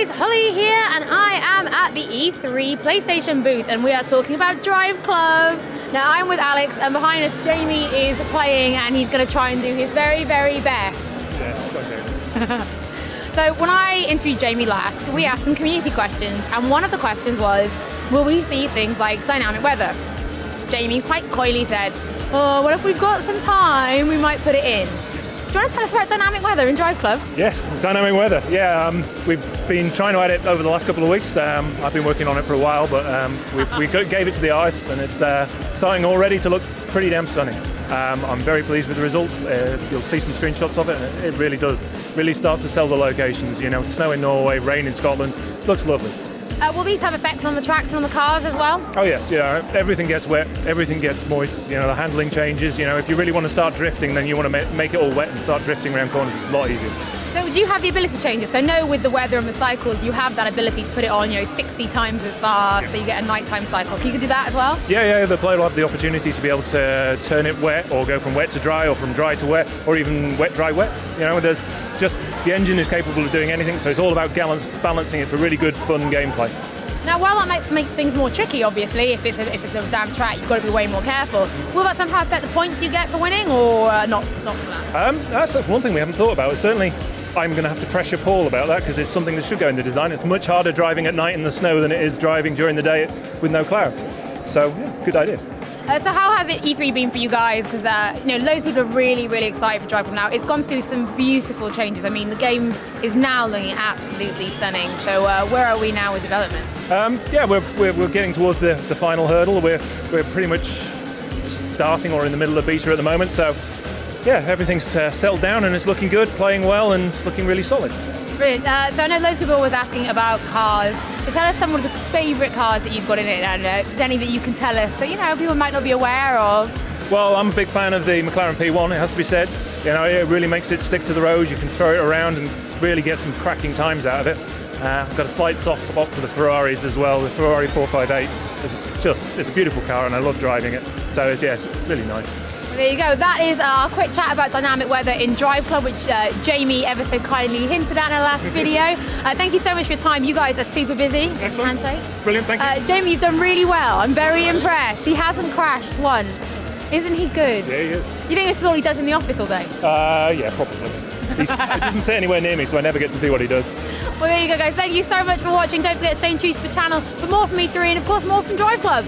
guys, Holly here, and I am at the E3 PlayStation booth, and we are talking about Driveclub. Now, I'm with Alex, and behind us, Jamie is playing, and he's going to try and do his very, very best. Yeah, okay. So, when I interviewed Jamie last, we asked some community questions, and one of the questions was, will we see things like dynamic weather? Jamie quite coyly said, oh, well, if we've got some time, we might put it in. Do you want to tell us about dynamic weather in Driveclub? Yes, dynamic weather. Yeah, we've been trying to add it over the last couple of weeks. I've been working on it for a while, but we gave it to the artists, and it's starting already to look pretty damn stunning. I'm very pleased with the results. You'll see some screenshots of it, and it really does. Really starts to sell the locations. You know, snow in Norway, rain in Scotland. Looks lovely. Will these have effects on the tracks and on the cars as well? Oh yes, yeah. Everything gets wet, everything gets moist. You know, the handling changes. You know, if you really want to start drifting, then you want to make it all wet and start drifting around corners. It's a lot easier. So do you have the ability to change this? I know with the weather and the cycles, you have that ability to put it on, 60 times as fast, so you get a nighttime cycle. Can you do that as well? Yeah. The player will have the opportunity to be able to turn it wet, or go from wet to dry, or from dry to wet, or even wet, dry, wet. You know, there's just the engine is capable of doing anything. So it's all about balancing it for really good, fun gameplay. Now, while that might make things more tricky, obviously, if it's a damp track, you've got to be way more careful. Will that somehow affect the points you get for winning, or not for that? That's one thing we haven't thought about. Certainly, I'm going to have to pressure Paul about that, because it's something that should go in the design. It's much harder driving at night in the snow than it is driving during the day with no clouds. So, yeah, good idea. So how has E3 been for you guys? Because loads of people are really, really excited for Driveclub now. It's gone through some beautiful changes. I mean, the game is now looking absolutely stunning. So where are we now with development? We're getting towards the final hurdle. We're pretty much starting or in the middle of beta at the moment. So yeah, everything's settled down and it's looking good, playing well, and it's looking really solid. Brilliant. So I know loads of people are always asking about cars. So tell us some of the favourite cars that you've got in it, and if there's any that you can tell us that people might not be aware of. Well, I'm a big fan of the McLaren P1, it has to be said. It really makes it stick to the road. You can throw it around and really get some cracking times out of it. I've got a slight soft spot for the Ferraris as well. The Ferrari 458 it's a beautiful car, and I love driving it. So it's really nice. There you go. That is our quick chat about dynamic weather in Driveclub, which Jamie ever so kindly hinted at in our last video. Thank you so much for your time. You guys are super busy. Excellent. Handshake. Brilliant, thank you. Jamie, you've done really well. I'm very impressed. He hasn't crashed once. Isn't he good? Yeah, he is. You think this is all he does in the office all day? Yeah, probably. He doesn't sit anywhere near me, so I never get to see what he does. Well, there you go, guys. Thank you so much for watching. Don't forget to stay tuned to the channel for more from E3 and, of course, more from Driveclub.